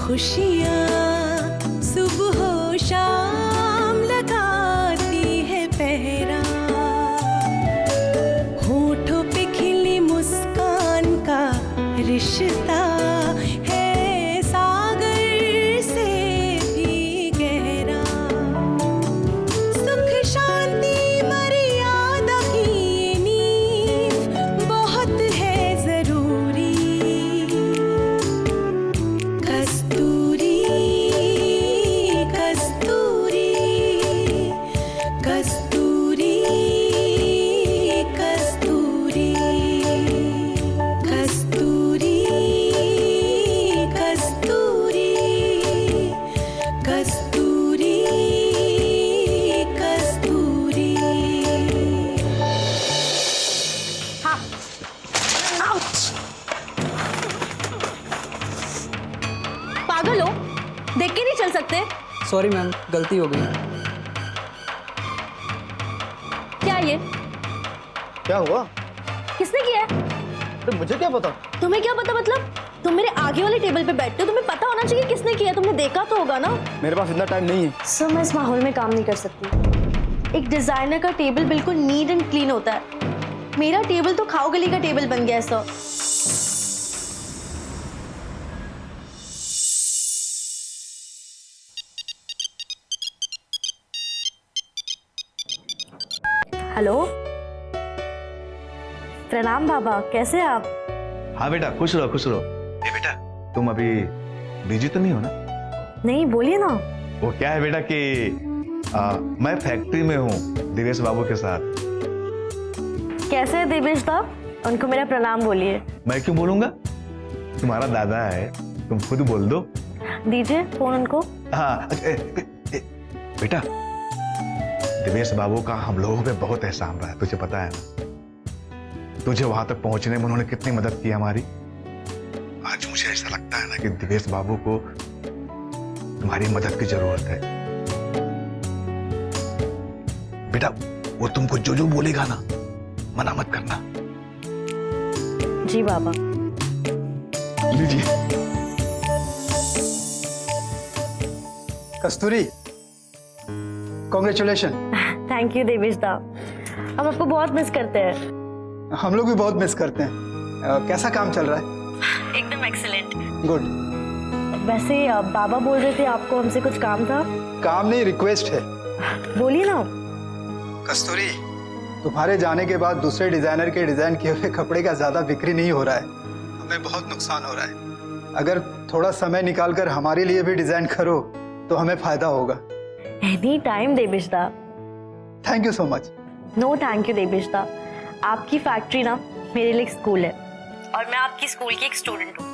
खुशियाँ सुबह हो शाम लगाती है पहरा, होठों पे खिली मुस्कान का रिश्ता है सागर से भी गहरा। सुख शांति मर्यादा की नींव बहुत है जरूरी। कस्तूरी कस्तूरी कस्तूरी कस्तूरी कस्तूरी कस्तूरी कस्तूरी कस्तूरी। हाँ। आउच! पागल हो? देख के नहीं चल सकते? सॉरी मैम, गलती हो गई। क्या ये? क्या हुआ? किसने किया है? तो मुझे क्या पता? तुम्हें क्या पता मतलब? तुम मेरे आगे वाले टेबल पे बैठते हो, तुम्हें पता होना चाहिए किसने किया। तुमने देखा तो होगा ना। मेरे पास इतना टाइम नहीं है। सर, मैं इस माहौल में काम नहीं कर सकती। एक डिजाइनर का टेबल बिल्कुल नीट एंड क्लीन होता है। मेरा टेबल तो खाओ गली का टेबल बन गया है सर। हेलो, प्रणाम बाबा, कैसे हैं आप? हाँ बेटा, खुश रहो खुश रहो। ए बेटा, तुम अभी बिजी तो नहीं हो ना? नहीं, बोलिए ना। वो क्या है बेटा कि मैं फैक्ट्री में हूँ दिवेश बाबू के साथ। कैसे है देवेश दा? उनको मेरा प्रणाम बोलिए। मैं क्यों बोलूंगा? तुम्हारा दादा है, तुम खुद बोल दो। दीजिए फोन उनको। हाँ बेटा, दिवेश बाबू का हम लोगों पे बहुत एहसान रहा है, तुझे पता है ना। तुझे वहां तक पहुंचने में उन्होंने कितनी मदद की हमारी। आज मुझे ऐसा लगता है ना कि दिवेश बाबू को तुम्हारी मदद की जरूरत है। बेटा, वो तुमको जो जो बोलेगा ना, मना मत करना। जी बाबा। लीजिए। कस्तूरी, कॉन्ग्रेचुलेशन। थैंक यू देवेश दा, हम आपको बहुत मिस करते हैं। हम लोग भी बहुत मिस करते हैं। कैसा काम चल रहा है? एकदम एक्सीलेंट। गुड। वैसे बाबा बोल रहे थे आपको हमसे कुछ काम था। काम नहीं, रिक्वेस्ट है। बोलिए ना। कस्तूरी, तुम्हारे जाने के बाद दूसरे डिजाइनर के डिजाइन किए हुए कपड़े का ज्यादा बिक्री नहीं हो रहा है। हमें बहुत नुकसान हो रहा है। अगर थोड़ा समय निकालकर हमारे लिए भी डिजाइन करो तो हमें फायदा होगा। एनी टाइम देवेश दा। Thank you so much. No thank you Devesh दा। आपकी फैक्ट्री ना मेरे लिए एक स्कूल है और मैं आपकी स्कूल की एक स्टूडेंट हूँ।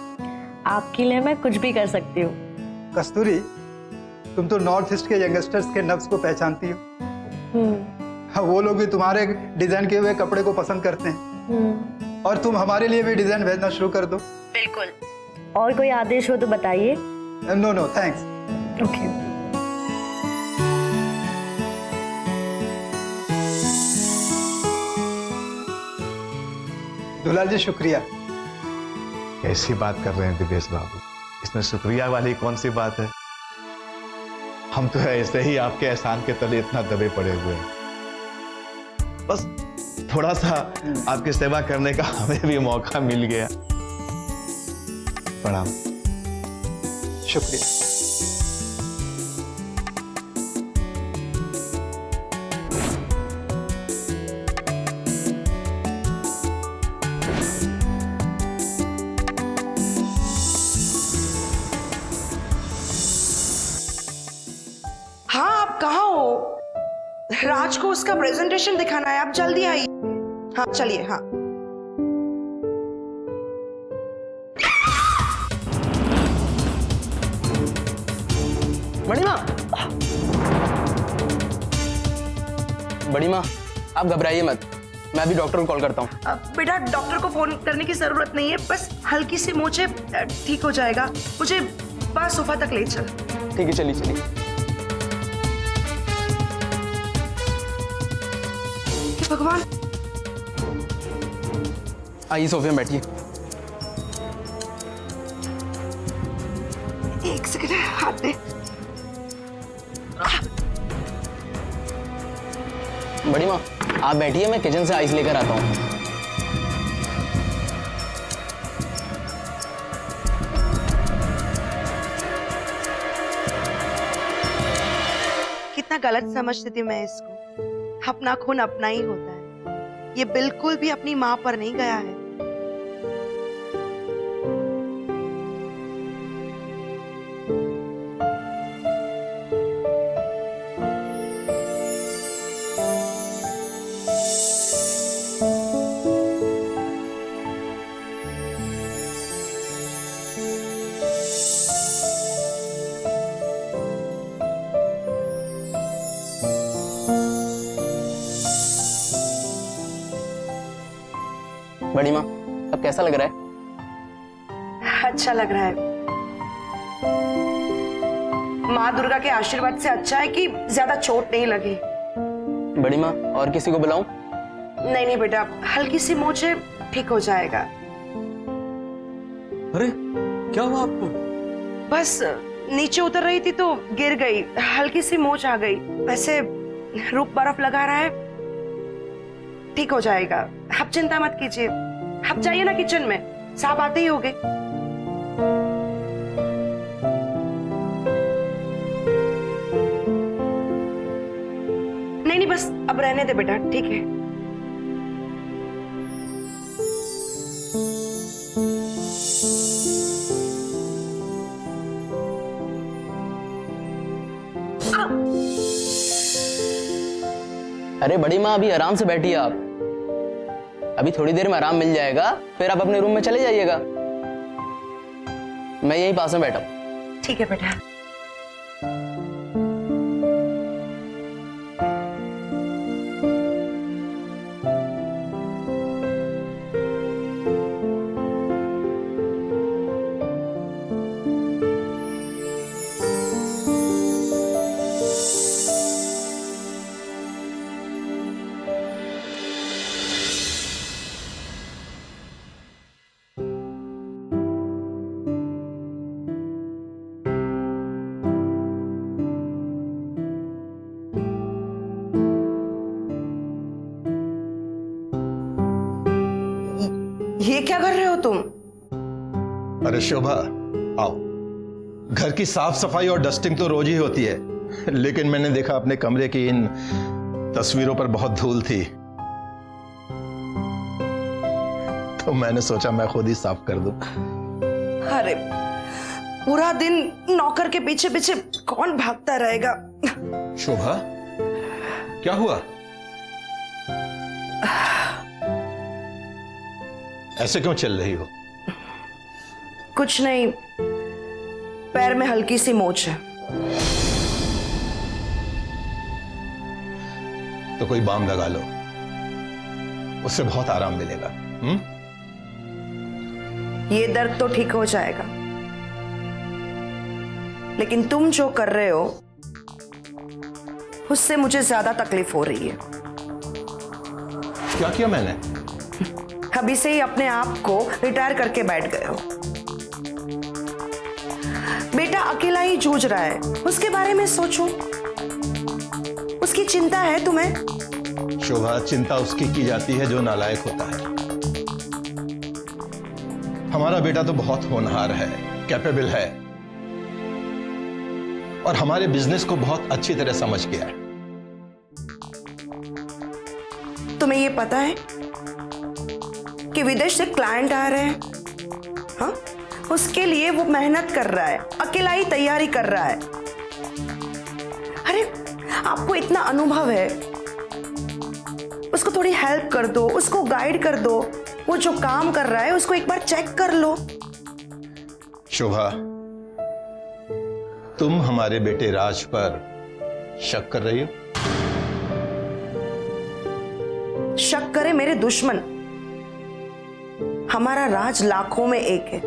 आपके लिए मैं कुछ भी कर सकती हूँ। कस्तूरी, तुम तो नॉर्थ ईस्ट के यंगस्टर्स के नफ्स को पहचानती हो। वो लोग भी तुम्हारे डिजाइन किए हुए कपड़े को पसंद करते हैं। और तुम हमारे लिए भी डिजाइन भेजना शुरू कर दो। बिल्कुल। और कोई आदेश हो तो बताइए। No no thanks. Okay. Dulal ji, शुक्रिया। कैसी बात कर रहे हैं दिवेश बाबू? इसमें शुक्रिया वाली कौन सी बात है? हम तो ऐसे ही आपके एहसान के तले इतना दबे पड़े हुए हैं। बस थोड़ा सा आपकी सेवा करने का हमें भी मौका मिल गया। प्रणाम। शुक्रिया। हाँ, आप कहाँ हो? राज को उसका प्रेजेंटेशन दिखाना है, आप जल्दी आइए। हाँ चलिए। हाँ बड़ी माँ, बड़ी माँ आप घबराइए मत, मैं अभी डॉक्टर को कॉल करता हूँ। बेटा, डॉक्टर को फोन करने की जरूरत नहीं है, बस हल्की सी मोचे, ठीक हो जाएगा। मुझे बस सोफा तक ले चल। ठीक है, चलिए चलिए। हे भगवान, आइए सोफे में बैठिए। एक सेकंड, हाथ दे। बड़ी माँ आप बैठिए, मैं किचन से आइस लेकर आता हूँ। कितना गलत समझती थी मैं इसको। अपना खून अपना ही होता है। ये बिल्कुल भी अपनी माँ पर नहीं गया है। बड़ी माँ अब कैसा लग रहा है? अच्छा लग रहा है। माँ दुर्गा के आशीर्वाद से अच्छा है कि ज्यादा चोट नहीं लगी। बड़ी माँ और किसी को बुलाऊं? नहीं नहीं बेटा, हल्की सी मोच है, ठीक हो जाएगा। अरे क्या हुआ आपको? बस नीचे उतर रही थी तो गिर गई, हल्की सी मोच आ गई। वैसे रूप बर्फ लगा रहा है, ठीक हो जाएगा। आप चिंता मत कीजिए। आप जाइए ना किचन में, साहब आते ही होंगे। नहीं नहीं बस अब रहने दे बेटा, ठीक है। अरे बड़ी माँ अभी आराम से बैठिए आप, अभी थोड़ी देर में आराम मिल जाएगा, फिर आप अपने रूम में चले जाइएगा। मैं यहीं पास में बैठा हूं। ठीक है बेटा। ये क्या कर रहे हो तुम? अरे शोभा, आओ। घर की साफ सफाई और डस्टिंग तो रोज ही होती है, लेकिन मैंने देखा अपने कमरे की इन तस्वीरों पर बहुत धूल थी, तो मैंने सोचा मैं खुद ही साफ कर दूं। अरे पूरा दिन नौकर के पीछे पीछे कौन भागता रहेगा? शोभा क्या हुआ? ऐसे क्यों चल रही हो? कुछ नहीं, पैर में हल्की सी मोच है। तो कोई बाम लगा लो, उससे बहुत आराम मिलेगा। ये दर्द तो ठीक हो जाएगा, लेकिन तुम जो कर रहे हो उससे मुझे ज्यादा तकलीफ हो रही है। क्या किया मैंने? अभी से ही अपने आप को रिटायर करके बैठ गए हो। बेटा अकेला ही जूझ रहा है, उसके बारे में सोचो। उसकी चिंता है तुम्हें? शोभा, चिंता उसकी की जाती है जो नालायक होता है। हमारा बेटा तो बहुत होनहार है, कैपेबल है, और हमारे बिजनेस को बहुत अच्छी तरह समझ गया है। तुम्हें ये पता है कि विदेश से क्लाइंट आ रहे हैं? हाँ, उसके लिए वो मेहनत कर रहा है, अकेला ही तैयारी कर रहा है। अरे आपको इतना अनुभव है, उसको थोड़ी हेल्प कर दो, उसको गाइड कर दो। वो जो काम कर रहा है उसको एक बार चेक कर लो। शोभा, तुम हमारे बेटे राज पर शक कर रही हो? शक करे मेरे दुश्मन, हमारा राज लाखों में एक है।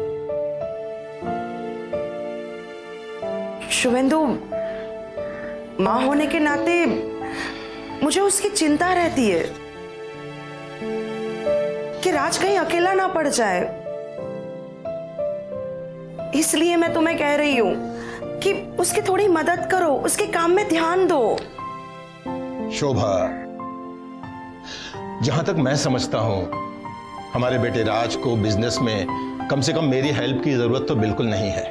शुभेंदु, मां होने के नाते मुझे उसकी चिंता रहती है कि राज कहीं अकेला ना पड़ जाए। इसलिए मैं तुम्हें कह रही हूँ कि उसकी थोड़ी मदद करो, उसके काम में ध्यान दो। शोभा, जहां तक मैं समझता हूं, हमारे बेटे राज को बिजनेस में कम से कम मेरी हेल्प की जरूरत तो बिल्कुल नहीं है,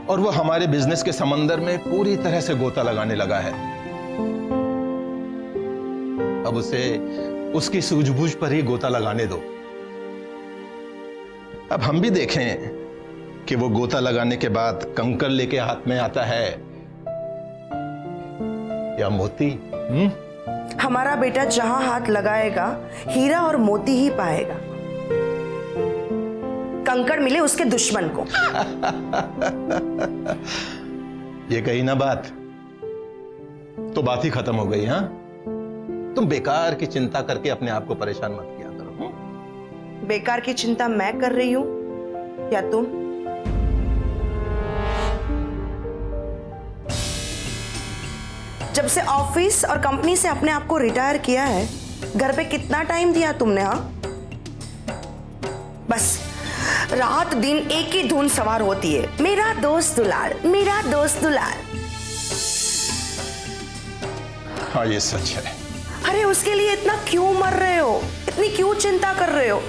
और वो हमारे बिजनेस के समंदर में पूरी तरह से गोता लगाने लगा है। अब उसे उसकी सूझबूझ पर ही गोता लगाने दो। अब हम भी देखें कि वो गोता लगाने के बाद कंकड़ लेके हाथ में आता है या मोती। हमारा बेटा जहां हाथ लगाएगा हीरा और मोती ही पाएगा, कंकड़ मिले उसके दुश्मन को। ये कही ना बात तो बात ही खत्म हो गई। हाँ, तुम बेकार की चिंता करके अपने आप को परेशान मत किया करो। बेकार की चिंता मैं कर रही हूं या तुम? जब से ऑफिस और कंपनी से अपने आप को रिटायर किया है, घर पे कितना टाइम दिया तुमने? हाँ, बस रात दिन एक ही धुन सवार होती है, मेरा दोस्त दुलाल, मेरा दोस्त दुलाल। हाँ, ये सच है। अरे उसके लिए इतना क्यों मर रहे हो, इतनी क्यों चिंता कर रहे हो?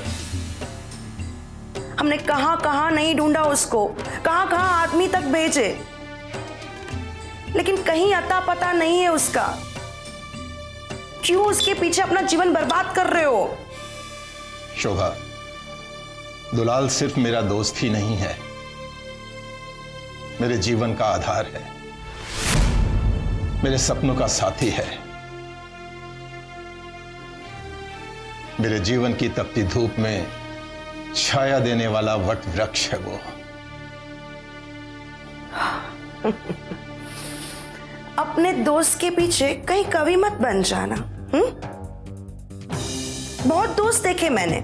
हमने कहां कहां नहीं ढूंढा उसको, कहां कहां आदमी तक भेजे, लेकिन कहीं अता पता नहीं है उसका। क्यों उसके पीछे अपना जीवन बर्बाद कर रहे हो? शोभा, दुलाल सिर्फ मेरा दोस्त ही नहीं है, मेरे जीवन का आधार है, मेरे सपनों का साथी है, मेरे जीवन की तपती धूप में छाया देने वाला वट वृक्ष है वो। अपने दोस्त के पीछे कहीं कवि मत बन जाना। बहुत दोस्त देखे मैंने,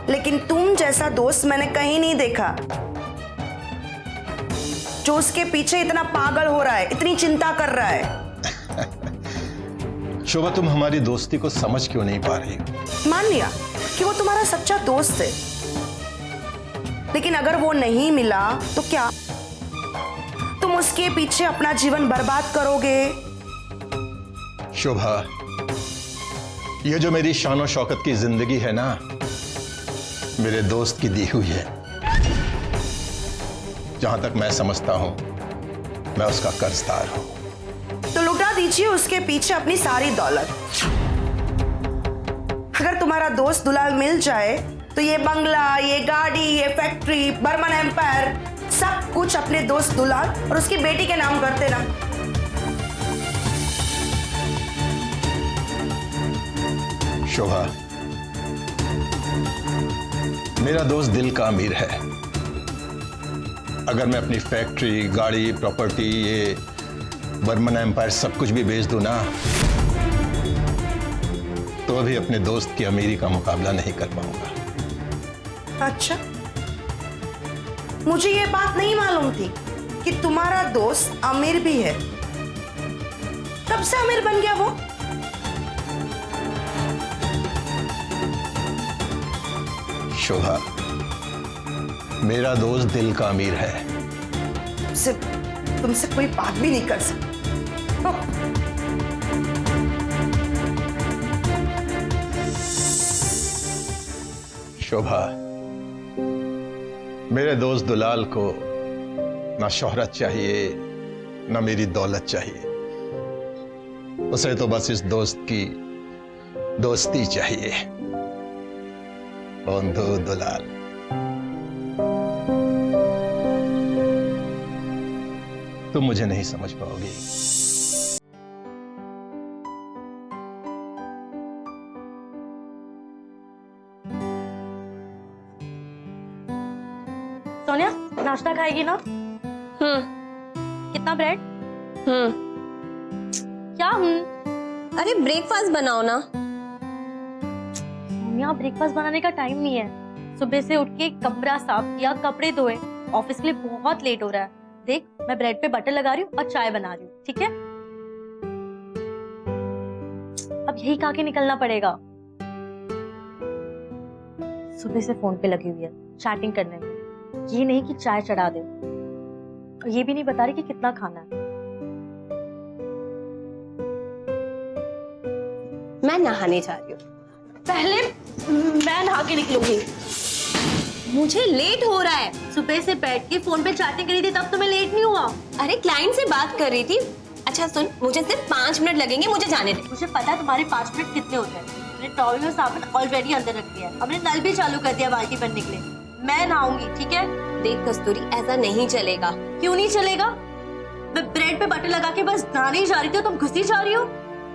लेकिन तुम जैसा दोस्त मैंने कहीं नहीं देखा, जो उसके पीछे इतना पागल हो रहा है, इतनी चिंता कर रहा है। शोभा, तुम हमारी दोस्ती को समझ क्यों नहीं पा रही हो? मान लिया कि वो तुम्हारा सच्चा दोस्त है, लेकिन अगर वो नहीं मिला तो क्या तुम उसके पीछे अपना जीवन बर्बाद करोगे? शोभा, ये जो मेरी शान और शौकत की जिंदगी है ना, मेरे दोस्त की दी हुई है। जहां तक मैं समझता हूं, मैं उसका कर्जदार हूं। तो लुटा दीजिए उसके पीछे अपनी सारी दौलत। अगर तुम्हारा दोस्त दुलाल मिल जाए तो ये बंगला, ये गाड़ी, ये फैक्ट्री, बर्मन एम्पायर, सब कुछ अपने दोस्त दुलाल और उसकी बेटी के नाम करते ना। शोभा, मेरा दोस्त दिल का अमीर है। अगर मैं अपनी फैक्ट्री, गाड़ी, प्रॉपर्टी, ये बर्मन एम्पायर सब कुछ भी बेच दूं ना, तो भी अपने दोस्त की अमीरी का मुकाबला नहीं कर पाऊंगा। अच्छा, मुझे ये बात नहीं मालूम थी कि तुम्हारा दोस्त अमीर भी है। कब से अमीर बन गया वो? शोभा, मेरा दोस्त दिल का अमीर है। सिर्फ तुमसे कोई बात भी नहीं कर सकती। शोभा, मेरे दोस्त दुलाल को ना शोहरत चाहिए, ना मेरी दौलत चाहिए। उसे तो बस इस दोस्त की दोस्ती चाहिए। बंधु दुलाल, तुम मुझे नहीं समझ पाओगी। सोनिया, नाश्ता खाएगी ना? कितना ब्रेड? क्या? अरे ब्रेकफास्ट बनाओ ना। सोनिया, ब्रेकफास्ट बनाने का टाइम नहीं है। सुबह से उठ के कमरा साफ किया, कपड़े धोए, ऑफिस के लिए बहुत लेट हो रहा है। देख, मैं ब्रेड पे बटर लगा रही हूँ और चाय बना रही हूँ, ठीक है? अब यही खा के निकलना पड़ेगा। सुबह से फोन पे लगी हुई है, चैटिंग करने में। ये नहीं कि चाय चढ़ा दे, और ये भी नहीं बता रही कि कितना खाना है। मैं नहाने जा रही हूँ। पहले मैं नहा के निकलूंगी। मुझे लेट हो रहा है। सुबह से बैठ के फोन पे चैटिंग करी थी, तब तो मैं लेट नहीं हुआ। अरे क्लाइंट से बात कर रही थी। अच्छा सुन, मुझे सिर्फ 5 मिनट लगेंगे, मुझे जाने दे। मुझे पता है तुम्हारे 5 मिनट कितने होते हैं। मैंने टॉवल में साबुन ऑलरेडी अंदर रख दिया है। हमने नल भी चालू कर दिया बाल्टी भरने के लिए। मैं नहाऊंगी, ठीक है? देख कस्तूरी, ऐसा नहीं चलेगा। क्यों नहीं चलेगा? मैं ब्रेड पे बटर लगा के बस नहाने ही जा रही थी, तुम घुसी जा रही हो।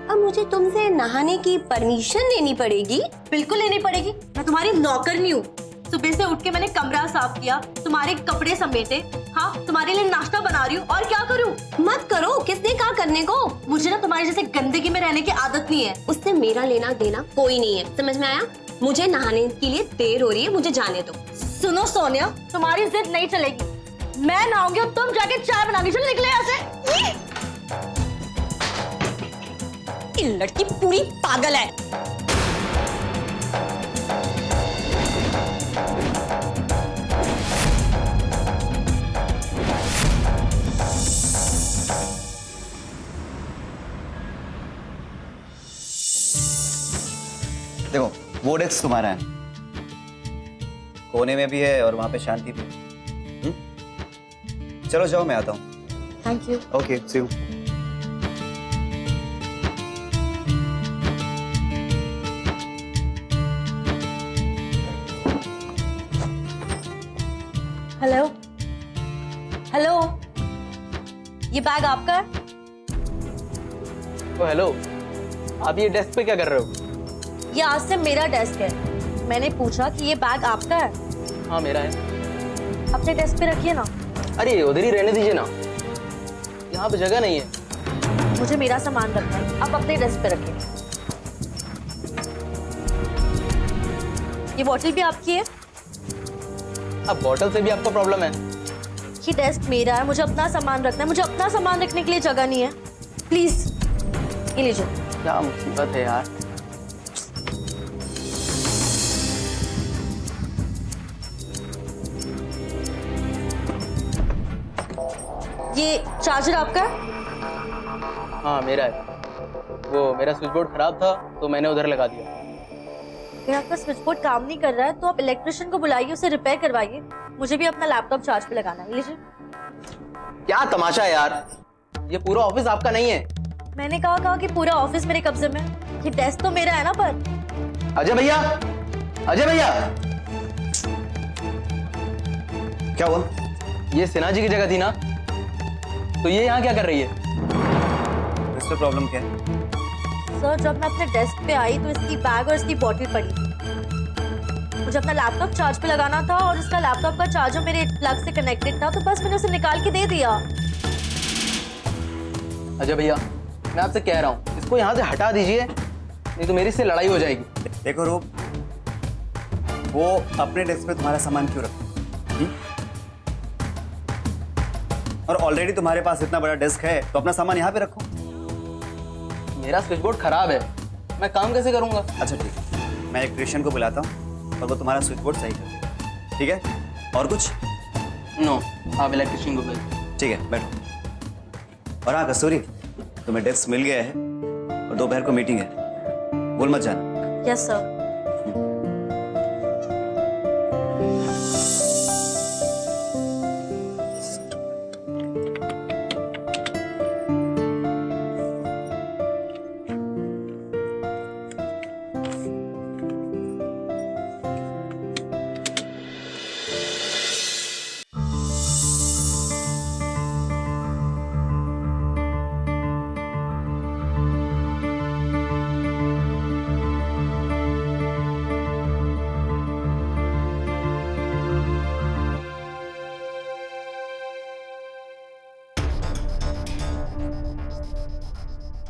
अब मुझे तुमसे नहाने की परमिशन लेनी पड़ेगी। बिल्कुल लेनी पड़ेगी, मैं तुम्हारी नौकर नहीं हूँ। सुबह से उठ के मैंने कमरा साफ किया, तुम्हारे कपड़े समेटे, हाँ तुम्हारे लिए नाश्ता बना रही हूँ। और क्या करूँ? मत करो, किसने कहा करने को? मुझे ना तुम्हारे जैसे गंदगी में रहने की आदत नहीं है। उससे मेरा लेना देना कोई नहीं है, समझ में आया? मुझे नहाने के लिए देर हो रही है, मुझे जाने दो। सुनो सोनिया, तुम्हारी जिद नहीं चलेगी। मैं नहाऊंगी और तुम जाके चाय बनाओगी। चल निकले यहाँ से। ये लड़की पूरी पागल है। देखो, वो डेस्क तुम्हारा है, कोने में भी है और वहां पे शांति भी है। चलो जाओ, मैं आता हूँ। Thank you. Okay, see you. Hello hello, ये बैग आपका है? ओ हेलो, आप ये डेस्क पे क्या कर रहे हो? ये आज से मेरा डेस्क है। मैंने पूछा कि ये बैग आपका है? हाँ मेरा है। अपने डेस्क पे रखिए ना। अरे उधर ही रहने दीजिए ना, यहाँ पे जगह नहीं है। मुझे मेरा सामान रखना है, आप अपने डेस्क पे रखिए। ये बोतल भी आपकी है? अब बॉटल से भी आपको प्रॉब्लम है? ये डेस्क मेरा है, मुझे अपना सामान रखना है। मुझे अपना सामान रखने के लिए जगह नहीं है। प्लीज ये लीजिए। क्या मुसीबत है यार। ये चार्जर आपका है? हाँ मेरा है। वो मेरा स्विच बोर्ड खराब था तो मैंने उधर लगा दिया। अगर आपका स्विच बोर्ड काम नहीं कर रहा है तो आप इलेक्ट्रिशियन को बुलाइए, उसे रिपेयर करवाइए। मुझे भी अपना लैपटॉप चार्ज पे लगाना है। लीजिए। क्या तमाशा है यार, ये पूरा ऑफिस आपका नहीं है। मैंने कहा कि पूरा ऑफिस मेरे कब्जे में है। ये डेस्क तो मेरा है ना। पर अजय भैया, अजय भैया, क्या हुआ? ये सिन्हा जी की जगह थी ना, तो ये यहाँ क्या कर रही है? इस पे प्रॉब्लम क्या है? सर, जब मैं अपने डेस्क पे आई तो इसकी बैग और इसकी बॉटल पड़ी थी। मुझे अपना लैपटॉप चार्ज पे लगाना था और इसका लैपटॉप का चार्जर मेरे प्लग से कनेक्टेड था, तो बस मैंने उसे निकाल के दे दिया। अजय भैया, मैं आपसे कह रहा हूँ इसको यहाँ से हटा दीजिए, नहीं तो मेरी इससे लड़ाई हो जाएगी। देखो रूप, वो अपने डेस्क पे तुम्हारा सामान क्यों रखो? और ऑलरेडी तुम्हारे पास इतना बड़ा डेस्क है तो अपना सामान यहाँ पे रखो। मेरा स्विच बोर्ड खराब है, मैं काम कैसे करूंगा? अच्छा ठीक है, मैं इलेक्ट्रिशियन को बुलाता हूँ और वो तुम्हारा स्विच बोर्ड सही कर देगा। ठीक है? और कुछ? नो, आप इलेक्ट्रिशियन को भेज। ठीक है, बैठो। और हाँ कस्तूरी, तुम्हें डेस्क मिल गया है और दोपहर को मीटिंग है, भूल मत जाना। Yes sir.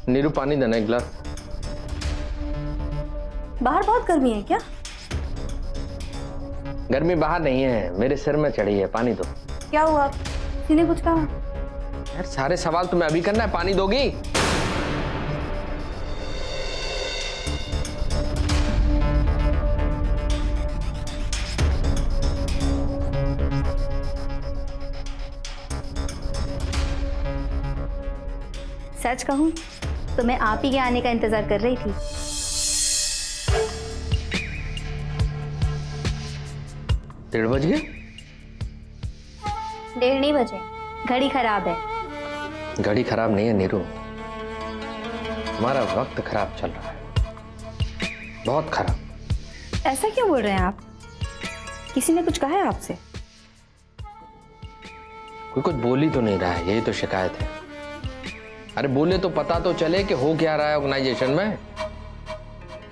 नीरू पानी देना एक गिलास। बाहर बहुत गर्मी है क्या? गर्मी बाहर नहीं है, मेरे सिर में चढ़ी है, पानी दो। क्या हुआ? किसी ने कुछ कहा? यार सारे सवाल तुम्हें अभी करना है, पानी दोगी? सच कहूँ तो मैं आप ही के आने का इंतजार कर रही थी। डेढ़ बज गए? 1:30 नहीं बजे, घड़ी खराब है। घड़ी खराब नहीं है नीरू, हमारा वक्त खराब चल रहा है, बहुत खराब। ऐसा क्यों बोल रहे हैं आप? किसी ने कुछ कहा है आपसे? कोई कुछ बोल ही तो नहीं रहा है, यही तो शिकायत है। अरे बोले तो पता तो चले कि हो क्या रहा है ऑर्गेनाइजेशन में,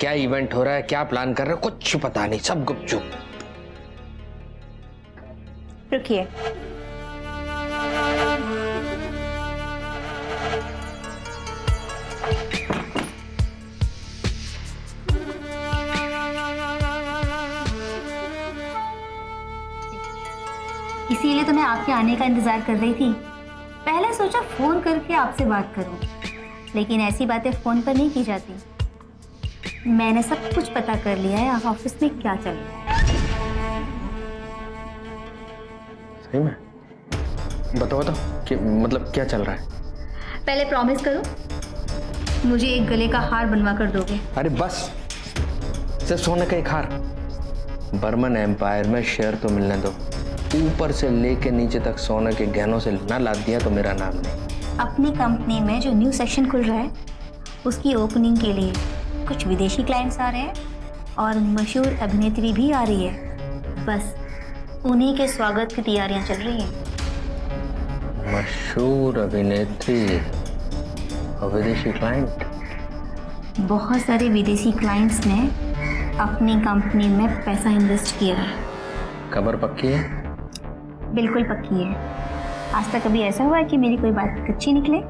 क्या इवेंट हो रहा है, क्या प्लान कर रहे हो, कुछ पता नहीं, सब गुपचुप। रुकिए, इसीलिए तो मैं आपके आने का इंतजार कर रही थी। पहले सोचा फोन करके आपसे बात करूं, लेकिन ऐसी बातें फोन पर नहीं की जाती। मैंने सब कुछ पता कर लिया है ऑफिस में क्या चल रहा है। सही में? बताओ कि मतलब क्या चल रहा है? पहले प्रॉमिस करो, मुझे एक गले का हार बनवा कर दोगे। अरे बस, सिर्फ सोने का एक हार। बर्मन एम्पायर में शेयर तो मिलने दो, ऊपर से लेके नीचे तक सोने के गहनों से ना लाद दिया तो मेरा नाम नहीं। अपनी कंपनी में जो न्यू सेक्शन खुल रहा है उसकी ओपनिंग के लिए कुछ विदेशी क्लाइंट्स आ रहे हैं और मशहूर अभिनेत्री भी आ रही है। बस उन्हीं के स्वागत की तैयारियां चल रही हैं। मशहूर अभिनेत्री और विदेशी क्लाइंट? बहुत सारे विदेशी क्लाइंट्स ने अपनी कंपनी में पैसा इन्वेस्ट किया है। खबर पक्की है? बिल्कुल पक्की है। आज तक कभी ऐसा हुआ है कि मेरी कोई बात कच्ची निकले?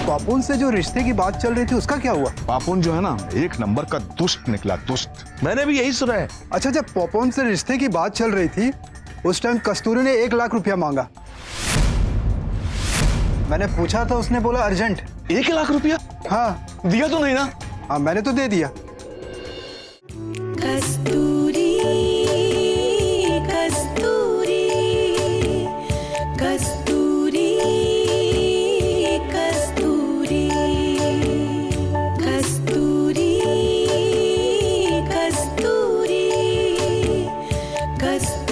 पापुन से जो रिश्ते की बात चल रही थी उसका क्या हुआ? पापुन जो है ना, एक नंबर का दुष्ट निकला, दुष्ट। मैंने भी यही सुना है। अच्छा, जब पापुन से रिश्ते की बात चल रही थी उस टाइम कस्तूरी ने 1 लाख रुपया मांगा। मैंने पूछा था, उसने बोला अर्जेंट। 1 लाख रुपया? हाँ। दिया तो नहीं ना? हाँ, मैंने तो दे दिया। कस्तूरी कस्तूरी कस्तूरी कस्तूरी कस्तूरी कस्तूरी कस्तूरी